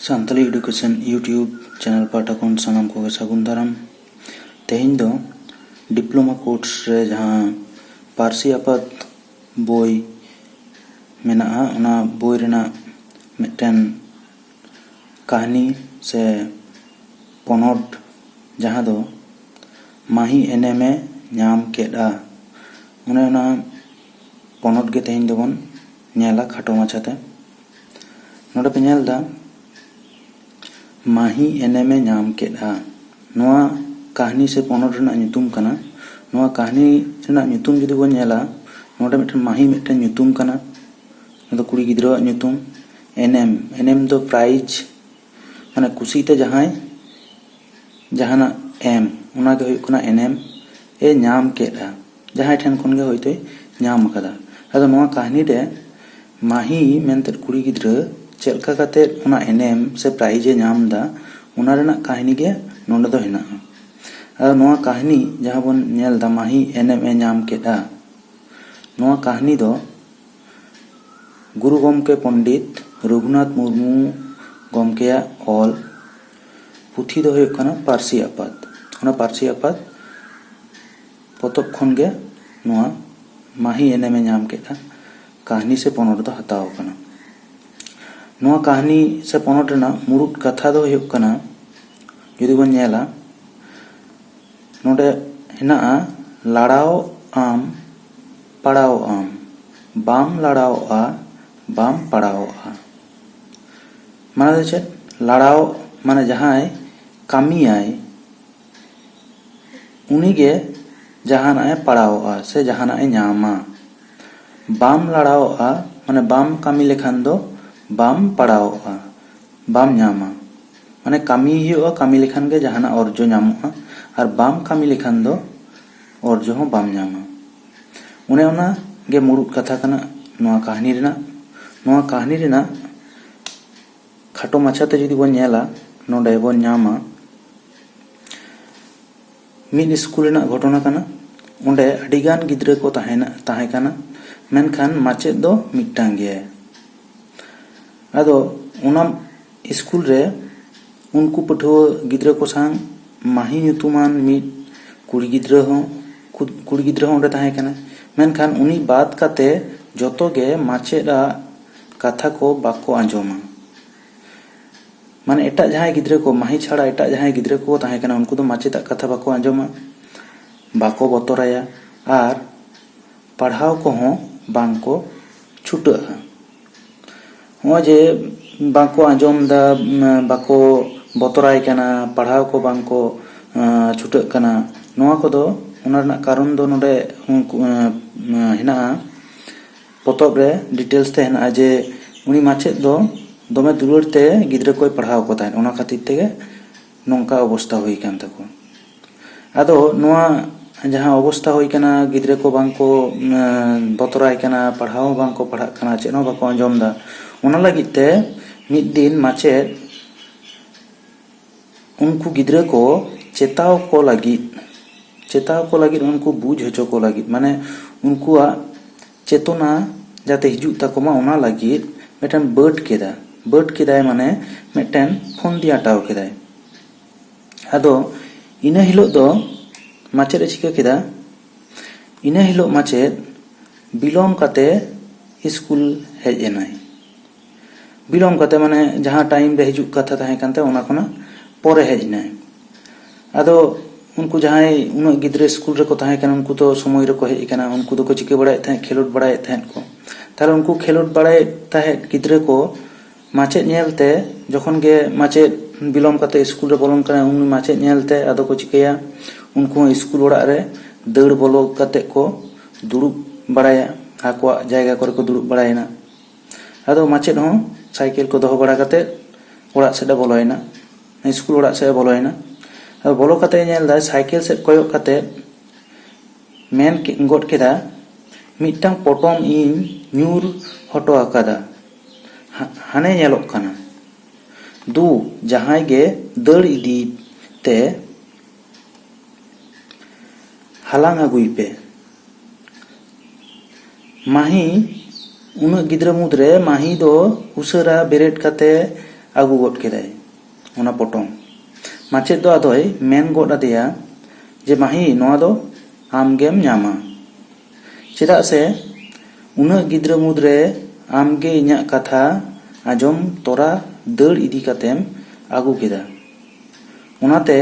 Santali education YouTube channel पाटा खन सानाम को सागुन दाराम तेहें दो डिप्लोमा कोर्स रे जहाँ पारसी आपात बोई मेना ओना बोई रेना मिटन कहानी से पोनोट जहाँ दो माही एनेमे नाम केदा उन्हें ओना पोनोट के तेहें दोबन नेला खाटो माछाते नोडे पे नेलदा माही एनेमे नाम केदा नोआ कहानी से पोनोट रेना ᱧᱩᱛᱩᱢ कना नोआ कहानी रेना ᱧᱩᱛᱩᱢ जुदी बन नेला नोडे मिटन माही मिटन ᱧᱩᱛᱩᱢ कना नोदो कुड़ी गिद्रा ᱧᱩᱛᱩᱢ एनेम दो प्राइज माने कुसीते जहां जहाना एम उना के हुई कना एनेम ए नाम केदा जहां ठेन खन गे होइते नाम कदा अदो नोआ कहानी रे माही मेनते कुड़ी गिद्रा चेलका काते उना एनेम से प्राइज नाम दा उना रेना कहानी गे नोंडे दो हेना अदो नोआ कहानी जहां बन नेल दा माही एनेम ए नाम केदा नोआ कहानी दो गुरु गमके पंडित रघुनाथ मुर्मू गमकेया ऑल पुथी दो हुई कना पारसी आपात उना पारसी आपात पोतब खन गे नोआ माही एनेम ए नाम केदा कहानी से पोनोट दो हताव कना नोआ कहानी से पोनोट रेना मुरुट कथा दो हुई कना जुदी बन नेला नोडे हेना लड़ाओ आम पड़ाओ आम बाम लड़ाओ आ बाम पड़ाओ आ माने दो चेद लड़ाओ माने जहां कामी आय उनी गे जहाना ए पड़ाओ आ से जहाना ए नामा बाम लड़ाओ आ माने बाम कामी लेखान दो बाम पड़ाओ आ बाम नामा माने कामी हुआ कामी लेखान गे जहाना अर्जो नामोगा और बाम कामी लेखान दो अर्जो हो बाम नामा उन्हें उना गे मुरुट कथा कना नोआ कहानी रेना खाटो माछाते जुदी बन नेला नोडे बन नामा मिड स्कूल रेना घटना कना उंडे अडिगान गिद्रा को ताहे कना मेनखान माचेद दो मिटटांग गे अदो उना स्कूल रे उनको पठुआ गिद्रा को सांग माही ᱧᱩᱛᱩᱢᱟᱱ मिड कुड़ी गिद्रा उंडे ताहे कना मेनखान उनी बात काते जतो गे माचेदा कथा को बाको आंजोमा माने एटा जहां गिद्रा को माही छाड़ा एटा जहां गिद्रा को ताहे कना उनको दो माचेदा कथा बाको आंजोमा बाको बतराया आर पढ़ाव को हो बांको छुटा हो जे बाको आंजोम दा बाको बतराय कना पढ़ाव को बांको छुटा कना नोआ को दो उना रना कारण दो नोडे हेना पोतब रे डिटेल्स ते हेना जे उनी माचेद दो दोमे दुलर ते गिद्रा कोई पढ़ाव को ताहेन उना खातिर तेगे नोंका अवस्था हुई कान ताको आदो नोआ जहां अवस्था हुई कना गिद्रा को बांको बतराय कना पढ़ाव बांको पढ़ा कना चेन हो बाको आंजोम दा उना लागित ते मिड दिन माचेद उनको गिद्रा को चेताव को लगी उनको बुझ होचो को लगी माने उनको चेतना जाते हिजू ताकोमा उना लगी मेटन बर्ड केदाय माने मेटन फोन दिया टाव केदाय आदो इना हिलो दो माचेद चिका केदा इना हिलो माचेद बिलोम काते स्कूल हेज एनाय बिलोम काते माने जहां टाइम रे हिजू कथा ताहे कानते उना खना परे हेज नाय आदो उनको जहां उन गिद्रे स्कूल रे को ताहे कना उनको तो समय रे को हेज कना उनको तो को चिके बड़ाय थाहे खेलोड बड़ाय थाहे को ताले उनको खेलोड बड़ाय थाहे गिद्रे को माचे नेलते जखन गे माचे बिलोम काते स्कूल रे बोलोन कना उन माचे नेलते आदो को चिकेया उनको स्कूल ओड़ा रे दौड़ बोलो काते को दुड़ुब बड़ाया आको जायगा करे को दुड़ुब बड़ायना आदो माचेद हो साइकिल को दोहो बड़ा काते ओड़ा सेडा बोलोयना स्कूल ओड़ा से बोलोयना बोलो काते नेलदा साइकिल से कोयो काते मेन गोट केदा मिटटांग पटम इन न्यूर हटो आकादा हाने नेलोक काना दू जहां गे दड़ इदी ते हालांग आगुई पे माही उन गिद्रा मुद्रे माही दो उसरा बेरेट काते ᱟᱹᱜᱩ ᱜᱚᱫ ᱠᱮᱫᱟᱭ ᱚᱱᱟ ᱯᱚᱴᱚᱢ᱾ ᱢᱟᱪᱮᱫ ᱫᱚ ᱟᱫᱚᱭ ᱢᱮᱱ ᱜᱚᱫ ᱟᱫᱮᱭᱟ ᱡᱮ ᱢᱟᱦᱤ ᱱᱚᱣᱟ ᱫᱚ ᱟᱢᱜᱮᱢ ᱧᱟᱢᱟ, ᱪᱮᱫᱟᱜ ᱥᱮ ᱩᱱᱟᱹᱜ ᱜᱤᱫᱽᱨᱟᱹ ᱢᱩᱫᱽᱨᱮ ᱟᱢᱜᱮ ᱤᱧᱟᱹᱜ ᱠᱟᱛᱷᱟ ᱟᱸᱡᱚᱢ ᱛᱚᱨᱟ ᱫᱟᱹᱲ ᱤᱫᱤ ᱠᱟᱛᱮᱢ ᱟᱹᱜᱩ ᱠᱮᱫᱟ, ᱚᱱᱟᱛᱮ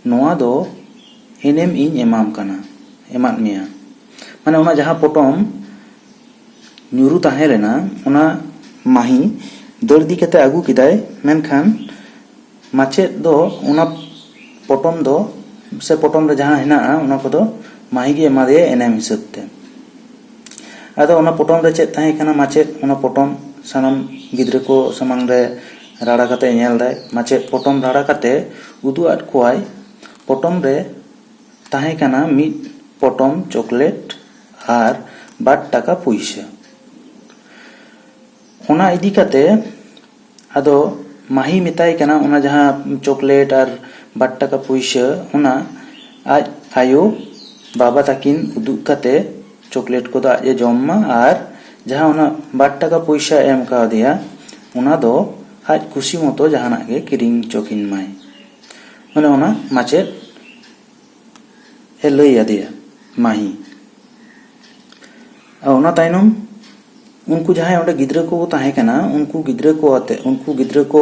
ᱱᱚᱣᱟ ᱫᱚ ᱮᱱᱮᱢ ᱤᱧ ᱮᱢᱟᱫ ᱢᱮᱭᱟ᱾ ᱢᱟᱱᱮ ᱚᱱᱟ ᱡᱟᱦᱟᱸ ᱯᱚᱴᱚᱢ ᱧᱩᱨᱩ ᱛᱟᱦᱮᱸ ᱞᱮᱱᱟ ᱚᱱᱟ ᱢᱟᱦᱤ ᱫᱟᱹᱲ ᱤᱫᱤ ᱠᱟᱛᱮ ᱟᱹᱜᱩ ᱠᱮᱫᱟᱭ, ᱢᱮᱱᱠᱷᱟᱱ ᱢᱟᱪᱮᱫ ᱫᱚ ᱚᱱᱟ ᱯᱚᱴᱚᱢ ᱫᱚ ᱥᱮ ᱯᱚᱴᱚᱢ ᱨᱮ ᱡᱟᱦᱟᱸ ᱦᱮᱱᱟᱜᱼᱟ ᱚᱱᱟ ᱠᱚᱫᱚ ᱢᱟᱦᱤ ᱜᱮ ᱮᱢᱟᱫᱮᱭᱟ ᱮᱱᱮᱢ ᱦᱤᱥᱟᱹᱵ ᱛᱮ᱾ ᱟᱫᱚ ᱚᱱᱟ ᱯᱚᱴᱚᱢ ᱨᱮ ᱪᱮᱫ ᱛᱟᱦᱮᱸ ᱠᱟᱱᱟ, ᱢᱟᱪᱮᱫ ᱚᱱᱟ ᱯᱚᱴᱚᱢ ᱥᱟᱱᱟᱢ ᱜᱤᱫᱽᱨᱟᱹ ko ᱥᱟᱢᱟᱝ ᱨᱮ ᱨᱟᱲᱟ ᱠᱟᱛᱮ ᱧᱮᱞ ᱫᱟᱭ᱾ ᱢᱟᱪᱮᱫ ᱯᱚᱴᱚᱢ ᱨᱟᱲᱟ ᱠᱟᱛᱮ ᱩᱫᱩᱜ ᱟᱫ ᱠᱚᱣᱟᱭ ᱯᱚᱴᱚᱢ ᱨᱮ ᱛᱟᱦᱮᱸ ᱠᱟᱱᱟ ᱢᱤᱫ ᱯᱚᱴᱚᱢ ᱪᱚᱠᱞᱮᱴ ᱟᱨ 2 টাকা ᱯᱩᱭᱥᱟᱹ᱾ ᱚᱱᱟ ᱤᱫᱤ ᱠᱟᱛᱮ ᱟᱫᱚ ᱢᱟᱦᱤ ᱢᱮᱛᱟᱭ ᱠᱟᱱᱟ ᱚᱱᱟ ᱡᱟᱦᱟᱸ ᱪᱚᱠᱞᱮᱴ ᱟᱨ 2 টাকা ᱯᱩᱭᱥᱟᱹ ᱚᱱᱟ ᱟᱡ ᱟᱭᱳ ᱵᱟᱵᱟ ᱛᱟᱹᱠᱤᱱ ᱩᱫᱩᱜ ᱠᱟᱛᱮ ᱪᱚᱠᱞᱮᱴ ᱠᱚᱫᱚ ᱟᱡ ᱮ ᱡᱚᱢ ᱢᱟ ᱟᱨ ᱡᱟᱦᱟᱸ ᱚᱱᱟ 2 টাকা ᱯᱩᱭᱥᱟᱹ ᱮᱢ ᱠᱟᱣᱫᱮᱭᱟ ᱚᱱᱟ ᱫᱚ ᱟᱡ ᱠᱩᱥᱤ ᱢᱚᱛᱚ ᱡᱟᱦᱟᱱᱟᱜ ᱜᱮ ᱠᱤᱨᱤᱧ ᱪᱚᱠᱤᱱ ᱢᱟᱭ᱾ ᱢᱟᱱᱮ ᱚᱱᱟ ᱢᱟᱪᱮᱫ ᱮ ᱞᱟᱹᱭ ᱟᱫᱮᱭᱟ ᱢᱟᱦᱤ᱾ ᱚᱱᱟ ᱛᱟᱭᱱᱚᱢ ᱩᱱᱠᱩ ᱡᱟᱦᱟᱸᱭ ᱚᱸᱰᱮ ᱜᱤᱫᱽᱨᱟᱹ ko ᱛᱟᱦᱮᱸ ᱠᱟᱱᱟ ᱩᱱᱠᱩ ᱜᱤᱫᱽᱨᱟᱹ ko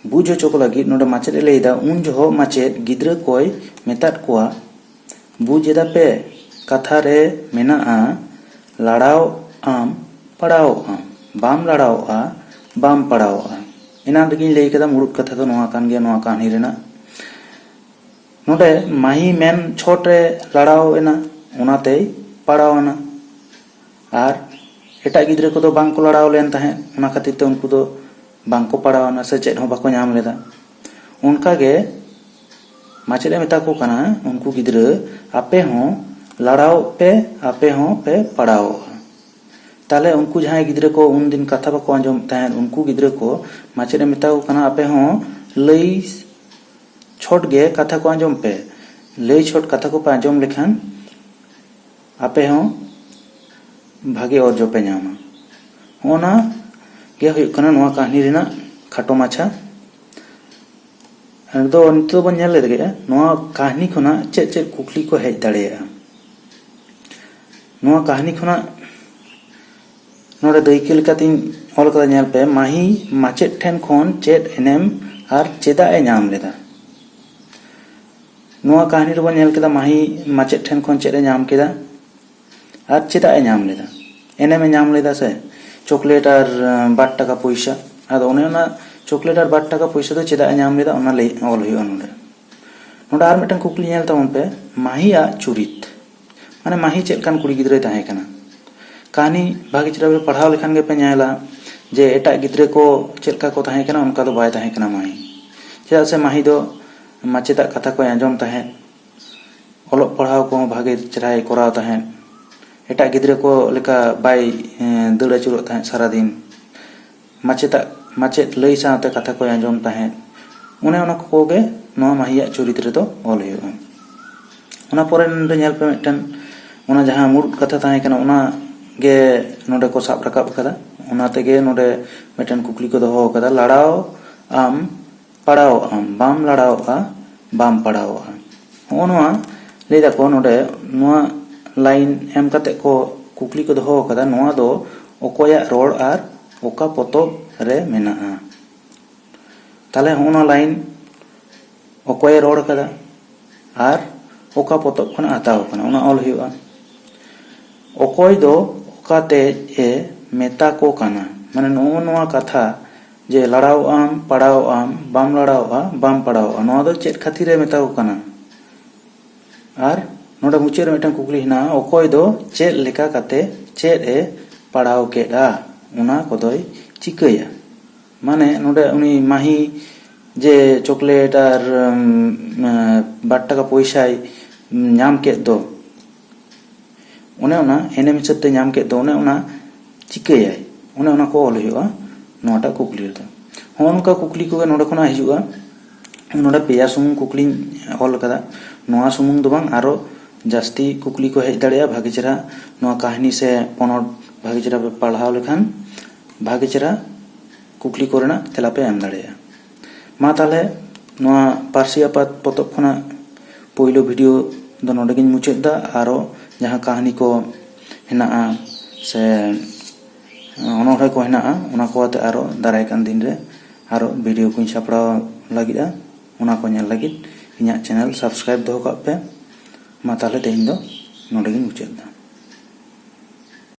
ᱵᱩᱡᱽ ᱦᱚᱪᱚ ᱠᱚ ᱞᱟᱹᱜᱤᱫ ᱱᱚᱰᱮ ᱢᱟᱪᱮᱫ ᱮ ᱞᱟᱹᱭᱫᱟ, ᱩᱱ ᱡᱚᱦᱚᱜ ᱢᱟᱪᱮᱫ ᱜᱤᱫᱽᱨᱟᱹ koy ᱢᱮᱛᱟᱫ ᱠᱚᱣᱟ, ᱵᱩᱡᱽ ᱮᱫᱟ ᱯᱮ ᱠᱟᱛᱷᱟ ᱨᱮ ᱢᱮᱱᱟᱜᱼᱟ ᱞᱟᱲᱟᱣ ᱟᱢ ᱯᱟᱲᱟᱣᱚᱜᱼᱟ, ᱵᱟᱢ ᱞᱟᱲᱟᱣᱚᱜᱼᱟ ᱵᱟᱢ ᱯᱟᱲᱟᱣᱚᱜᱼᱟ᱾ ᱮᱱᱟᱱ ᱨᱮᱜᱤᱧ ᱞᱟᱹᱭ ᱠᱮᱫᱟ ᱢᱩᱲᱩᱫ ᱠᱟᱛᱷᱟ ᱫᱚ ᱱᱚᱣᱟ ᱠᱟᱱ ᱜᱮᱭᱟ ᱱᱚᱣᱟ ᱠᱟᱹᱦᱱᱤ ᱨᱮᱱᱟᱜ᱾ ᱱᱚᱰᱮ ᱢᱟᱦᱤ ᱢᱮᱱ ᱪᱷᱚᱴ ᱨᱮ ᱞᱟᱲᱟᱣ ᱮᱱᱟ, ᱚᱱᱟᱛᱮᱭ ᱯᱟᱲᱟᱣ ᱮᱱᱟ, ᱟᱨ ᱮᱴᱟᱜ ᱜᱤᱫᱽᱨᱟᱹ ᱠᱚᱫᱚ ᱵᱟᱝᱠᱚ ᱞᱟᱲᱟᱣ ᱞᱮᱱ ᱛᱟᱦᱮᱸᱫ, ᱚᱱᱟ ᱠᱷᱟᱹᱛᱤᱨ ᱛᱮ ᱩᱱᱠᱩ ᱫᱚ ᱵᱟᱝᱠᱚ ᱯᱟᱲᱟᱣ ᱮᱱᱟ ᱥᱮ ᱪᱮᱫ ᱦᱚᱸ ᱵᱟᱠᱚ ᱧᱟᱢ ᱞᱮᱫᱟ᱾ ᱚᱱᱠᱟᱜᱮ ᱢᱟᱪᱮᱫ ᱮ ᱢᱮᱛᱟ ᱠᱚ ᱠᱟᱱᱟ ᱩᱱᱠᱩ ᱜᱤᱫᱽᱨᱟᱹ ᱟᱯᱮ ᱦᱚᱸ ᱞᱟᱲᱟᱣ ᱯᱮ, ᱟᱯᱮ ᱦᱚᱸ ᱯᱮ ᱯᱟᱲᱟᱣᱚᱜᱼᱟ᱾ ᱛᱟᱦᱞᱮ ᱩᱱᱠᱩ ᱡᱟᱦᱟᱸᱭ ᱜᱤᱫᱽᱨᱟᱹ ko ᱩᱱᱫᱤᱱ ᱠᱟᱛᱷᱟ ᱵᱟᱠᱚ ᱟᱸᱡᱚᱢ ᱛᱟᱦᱮᱸᱫ ᱩᱱᱠᱩ ᱜᱤᱫᱽᱨᱟᱹ ko ᱢᱟᱪᱮᱫ ᱮ ᱢᱮᱛᱟ ᱠᱚ ᱠᱟᱱᱟ ᱟᱯᱮ ᱦᱚᱸ ᱞᱟᱹᱭ ᱪᱷᱚᱴ ᱜᱮ ᱠᱟᱛᱷᱟ ko ᱟᱸᱡᱚᱢ ᱯᱮ, ᱞᱟᱹᱭ ᱪᱷᱚᱴ ᱠᱟᱛᱷᱟ ko ᱯᱮ ᱟᱸᱡᱚᱢ ᱞᱮᱠᱷᱟᱱ ᱟᱯᱮ ᱦᱚᱸ ᱵᱷᱟᱜᱮ ᱚᱨᱡᱚ ᱯᱮ ᱧᱟᱢᱟ᱾ ᱚᱱᱟ ᱜᱮ ᱦᱩᱭᱩᱜ ᱠᱟᱱᱟ ᱱᱚᱣᱟ ᱠᱟᱹᱦᱱᱤ ᱨᱮᱱᱟᱜ ᱠᱷᱟᱴᱚ ᱢᱟᱪᱷᱟ᱾ ᱟᱫᱚ ᱱᱤᱛᱚᱜ ᱵᱚᱱ ᱧᱮᱞ ᱞᱮᱜᱮ ᱱᱚᱣᱟ ᱠᱟᱹᱦᱱᱤ ᱠᱷᱚᱱᱟᱜ ᱪᱮᱫ ᱪᱮᱫ ᱠᱩᱠᱞᱤ ko ᱦᱮᱡ ᱫᱟᱲᱮᱭᱟᱜᱼᱟ᱾ ᱱᱚᱣᱟ ᱠᱟᱹᱦᱱᱤ ᱠᱷᱚᱱᱟᱜ ᱱᱚᱰᱮ ᱫᱟᱹᱭᱠᱟᱹ ᱞᱮᱠᱟᱛᱤᱧ ᱚᱞ ᱠᱟᱫᱟ, ᱧᱮᱞ ᱯᱮ ᱢᱟᱦᱤ ᱢᱟᱪᱮᱫ ᱴᱷᱮᱱ ᱠᱷᱚᱱ ᱪᱮᱫ ᱮᱱᱮᱢ ᱟᱨ ᱪᱮᱫᱟᱜ ᱮ ᱧᱟᱢ ᱞᱮᱫᱟ᱾ ᱱᱚᱣᱟ ᱠᱟᱹᱦᱱᱤ ᱨᱮᱵᱚᱱ ᱧᱮᱞ ᱠᱮᱫᱟ ᱢᱟᱦᱤ ᱢᱟᱪᱮᱫ ᱴᱷᱮᱱ ᱠᱷᱚᱱ ᱪᱮᱫ ᱮ ᱧᱟᱢ ᱠᱮᱫᱟ ᱟᱨ ᱪᱮᱫᱟᱜ ᱮ ᱧᱟᱢ ᱞᱮᱫᱟ, ᱮᱱᱮᱢ ᱮ ᱧᱟᱢ ᱞᱮᱫᱟ ᱥᱮ ᱪᱚᱠᱞᱮᱴ ᱟᱨ 2 টাকা ᱯᱚᱭᱥᱟ᱾ ᱟᱫᱚ ᱚᱱᱮ ᱚᱱᱟ ᱪᱚᱠᱞᱮᱴ ᱟᱨ 2 টাকা ᱯᱚᱭᱥᱟ ᱫᱚ ᱪᱮᱫᱟᱜ ᱮ ᱧᱟᱢ ᱞᱮᱫᱟ ᱚᱱᱟ ᱞᱟᱹᱭ ᱚᱞ ᱦᱩᱭᱩᱜᱼᱟ ᱱᱚᱰᱮ᱾ ᱱᱚᱰᱮ ᱟᱨ ᱢᱤᱫᱴᱟᱝ ᱠᱩᱠᱞᱤ ᱧᱮᱞ ᱛᱟᱵᱚᱱ ᱯᱮ, ᱢᱟᱦᱤᱭᱟᱜ ᱪᱩᱨᱤᱛ ᱢᱟᱱᱮ ᱢᱟᱦᱤ ᱪᱮᱫ ᱞᱮᱠᱟᱱ ᱠᱩᱲᱤ ᱜᱤᱫᱽᱨᱟᱹᱭ ᱛᱟᱦᱮᱸ ᱠᱟᱱᱟ᱾ ᱠᱟᱹᱦᱱᱤ ᱵᱷᱟᱜᱮ ᱪᱮᱦᱨᱟ ᱯᱮ ᱯᱟᱲᱦᱟᱣ ᱞᱮᱠᱷᱟᱱ ᱜᱮᱯᱮ ᱧᱮᱞᱟ ᱡᱮ ᱮᱴᱟᱜ ᱜᱤᱫᱽᱨᱟᱹ ko ᱪᱮᱫ ᱞᱮᱠᱟ ko ᱛᱟᱦᱮᱸ ᱠᱟᱱᱟ ᱚᱱᱠᱟ ᱫᱚ ᱵᱟᱭ ᱛᱟᱦᱮᱸ ᱠᱟᱱᱟ ᱢᱟᱦᱤ᱾ ᱪᱮᱫᱟᱜ ᱥᱮ ᱢᱟᱦᱤ ᱫᱚ ᱢᱟᱪᱮᱫᱟᱜ ᱠᱟᱛᱷᱟ koy ᱟᱸᱡᱚᱢ ᱛᱟᱦᱮᱸᱫ, ᱚᱞᱚᱜ ᱯᱟᱲᱦᱟᱣ ᱠᱚᱦᱚᱸ ᱵᱷᱟᱜᱮ ᱪᱮᱦᱨᱟᱭ ᱠᱚᱨᱟᱣ ᱛᱟᱦᱮᱸᱫ, ᱮᱴᱟᱜ ᱜᱤᱫᱽᱨᱟᱹ ko ᱞᱮᱠᱟ ᱵᱟᱭ ᱫᱟᱹᱲ ᱟᱹᱪᱩᱨᱚᱜ ᱛᱟᱦᱮᱸᱫ ᱥᱟᱨᱟᱫᱤᱱ, ᱢᱟᱪᱮᱫ ᱞᱟᱹᱭ ᱥᱟᱶᱛᱮ ᱠᱟᱛᱷᱟ koy ᱟᱸᱡᱚᱢ ᱛᱟᱦᱮᱸᱫ᱾ ᱚᱱᱮ ᱚᱱᱟ ᱠᱚᱜᱮ ᱱᱚᱣᱟ ᱢᱟᱦᱤᱭᱟᱜ ᱪᱩᱨᱤᱛ ᱨᱮᱫᱚ ᱚᱞ ᱦᱩᱭᱩᱜᱼᱟ᱾ ᱚᱱᱟ ᱯᱚᱨᱮ ᱱᱚᱰᱮ ᱧᱮᱞ ᱯᱮ ᱢᱤᱫᱴᱮᱱ ᱚᱱᱟ ᱡᱟᱦᱟᱸ ᱢᱩᱲᱩᱫ ᱠᱟᱛᱷᱟ ᱛᱟᱦᱮᱸ ᱠᱟᱱᱟ ᱚᱱᱟ ᱜᱮ ᱱᱚᱰᱮ ko ᱥᱟᱵ ᱨᱟᱠᱟᱵ ᱠᱟᱫᱟ᱾ ᱚᱱᱟ ᱛᱮᱜᱮ ᱱᱚᱰᱮ ᱢᱤᱫᱴᱮᱱ ᱠᱩᱠᱞᱤ ko ᱫᱚᱦᱚ ᱠᱟᱫᱟ, ᱞᱟᱲᱟᱣ ᱟᱢ ᱯᱟᱲᱟᱣᱚᱜ ᱟᱢ, ᱵᱟᱢ ᱞᱟᱲᱟᱣᱚᱜᱼᱟ ᱵᱟᱢ ᱯᱟᱲᱟᱣᱚᱜᱼᱟ᱾ ᱦᱚᱜᱼᱚ ᱱᱚᱣᱟ ᱞᱟᱹᱭ ᱫᱟᱠᱚ ᱱᱚᱰᱮ ᱱᱚᱣᱟ ᱞᱟᱭᱤᱱ ᱮᱢ ᱠᱟᱛᱮ ko ᱠᱩᱠᱞᱤ ko ᱫᱚᱦᱚ ᱠᱟᱫᱟ, ᱱᱚᱣᱟ ᱫᱚ ᱚᱠᱚᱭᱟᱜ ᱨᱚᱲ ᱟᱨ ᱚᱠᱟ ᱯᱚᱛᱚᱵ ᱨᱮ ᱢᱮᱱᱟᱜᱼᱟ᱾ ᱛᱟᱦᱞᱮ ᱦᱚᱜᱼᱚ ᱱᱚᱣᱟ ᱞᱟᱭᱤᱱ ᱚᱠᱚᱭᱮ ᱨᱚᱲ ᱠᱟᱫᱟ ᱟᱨ ᱚᱠᱟ ᱯᱚᱛᱚᱵ ᱠᱷᱚᱱᱟᱜ ᱦᱟᱛᱟᱣ ᱠᱟᱱᱟ ᱚᱱᱟ ᱚᱞ ᱦᱩᱭᱩᱜᱼᱟ᱾ ᱚᱠᱚᱭ ᱫᱚ ᱚᱠᱟᱛᱮ ᱮ ᱢᱮᱛᱟ ᱠᱚ ᱠᱟᱱᱟ, ᱢᱟᱱᱮ ᱱᱚᱜᱼᱚ ᱱᱚᱣᱟ ᱠᱟᱛᱷᱟ ᱡᱮ ᱞᱟᱲᱟᱣᱚᱜ ᱟᱢ ᱯᱟᱲᱟᱣᱚᱜ ᱟᱢ, ᱵᱟᱢ ᱞᱟᱲᱟᱣᱚᱜᱼᱟ ᱵᱟᱢ ᱯᱟᱲᱟᱣᱚᱜᱼᱟ, ᱱᱚᱣᱟ ᱫᱚ ᱪᱮᱫ ᱠᱷᱟᱹᱛᱤᱨ ᱮ ᱢᱮᱛᱟ ᱠᱚ ᱠᱟᱱᱟ᱾ ᱟᱨ ᱱᱚᱰᱮ ᱢᱩᱪᱟᱹᱫ ᱨᱮ ᱢᱤᱫᱴᱟᱝ ᱠᱩᱠᱞᱤ ᱦᱮᱱᱟᱜᱼᱟ, ᱚᱠᱚᱭ ᱫᱚ ᱪᱮᱫ ᱞᱮᱠᱟ ᱠᱟᱛᱮ ᱪᱮᱫ ᱮ ᱯᱟᱲᱟᱣ ᱠᱮᱫᱟ, ᱚᱱᱟ ᱠᱚᱫᱚᱭ ᱪᱤᱠᱟᱹᱭᱟ᱾ ᱢᱟᱱᱮ ᱱᱚᱰᱮ ᱩᱱᱤ ᱢᱟᱦᱤ ᱡᱮ ᱪᱚᱠᱞᱮᱴ ᱟᱨ 2 টাকা ᱯᱚᱭᱥᱟᱭ ᱧᱟᱢ ᱠᱮᱫ ᱫᱚ, ᱚᱱᱮ ᱚᱱᱟ ᱮᱱᱮᱢ ᱦᱤᱥᱟᱹᱵ te ᱧᱟᱢ ᱠᱮᱫ ᱫᱚ, ᱚᱱᱮ ᱚᱱᱟ ᱪᱤᱠᱟᱹᱭᱟᱭ, ᱚᱱᱮ ᱚᱱᱟ ko ᱚᱞ ᱦᱩᱭᱩᱜᱼᱟ ᱱᱚᱣᱟᱴᱟᱜ ᱠᱩᱠᱞᱤ ᱨᱮᱫᱚ᱾ ᱦᱚᱸᱜᱼᱚ ᱱᱚᱝᱠᱟ ᱠᱩᱠᱞᱤ ᱠᱚᱜᱮ ᱱᱚᱰᱮ ᱠᱷᱚᱱᱟᱜ ᱦᱤᱡᱩᱜᱼᱟ᱾ ᱱᱚᱰᱮ 2 ᱥᱩᱢᱩᱝ ᱠᱩᱠᱞᱤᱧ ᱚᱞ ᱠᱟᱫᱟ, ᱱᱚᱣᱟ ᱥᱩᱢᱩᱝ ᱫᱚ ᱵᱟᱝ ᱟᱨᱚ ᱡᱟᱹᱥᱛᱤ ᱠᱩᱠᱞᱤ ko ᱦᱮᱡ ᱫᱟᱲᱮᱭᱟᱜᱼᱟ᱾ ᱵᱷᱟᱜᱮ ᱪᱮᱦᱨᱟ ᱱᱚᱣᱟ ᱠᱟᱹᱦᱱᱤ ᱥᱮ ᱯᱚᱱᱚᱛ ᱵᱷᱟᱜᱮ ᱪᱮᱦᱨᱟ ᱯᱮ ᱯᱟᱲᱦᱟᱣ ᱞᱮᱠᱷᱟᱱ ᱵᱷᱟᱜᱮ ᱪᱮᱦᱨᱟ ᱠᱩᱠᱞᱤ ᱠᱚᱨᱮᱱᱟᱜ ᱛᱮᱞᱟ ᱯᱮ ᱮᱢ ᱫᱟᱲᱮᱭᱟᱜᱼᱟ। ᱢᱟ ᱛᱟᱦᱚᱞᱮ ᱱᱚᱣᱟ ᱯᱟᱹᱨᱥᱤ ᱟᱯᱟᱛ ᱯᱚᱛᱚᱵ ᱠᱷᱚᱱᱟᱜ ᱯᱳᱭᱞᱳ ᱵᱷᱤᱰᱤᱭᱳ ᱫᱚ ᱱᱚᱰᱮᱜᱤᱧ ᱢᱩᱪᱟᱹᱫ ᱮᱫᱟ। ᱟᱨᱚ ᱡᱟᱦᱟᱸ ᱠᱟᱹᱦᱱᱤ ᱠᱚ ᱦᱮᱱᱟᱜᱼᱟ ᱥᱮ ᱚᱱᱚᱬᱦᱮ ᱠᱚ ᱦᱮᱱᱟᱜᱼᱟ ᱚᱱᱟ ᱠᱚ ᱟᱛᱮ ᱟᱨᱚ ᱫᱟᱨᱟᱭ ᱠᱟᱱ ᱫᱤᱱ ᱨᱮ ᱟᱨᱚ ᱵᱷᱤᱰᱤᱭᱳ ᱠᱚᱧ ᱥᱟᱯᱲᱟᱣ ᱞᱟᱹᱜᱤᱫᱼᱟ। ᱚᱱᱟ ᱠᱚ ᱧᱮᱞ ᱞᱟᱹᱜᱤᱫ ᱤᱧᱟᱹᱜ ᱪᱮᱱᱮᱞ ᱥᱟᱵᱥᱠᱨᱟᱭᱤᱵ ᱫᱚᱦᱚ ᱠᱟᱜ ᱯᱮ। ᱢᱟ ᱛᱟᱦᱚᱞᱮ ᱛᱮᱦᱮᱧ ᱫᱚ ᱱᱚᱰᱮᱜᱤᱧ ᱢᱩᱪᱟᱹᱫ ᱮᱫᱟ।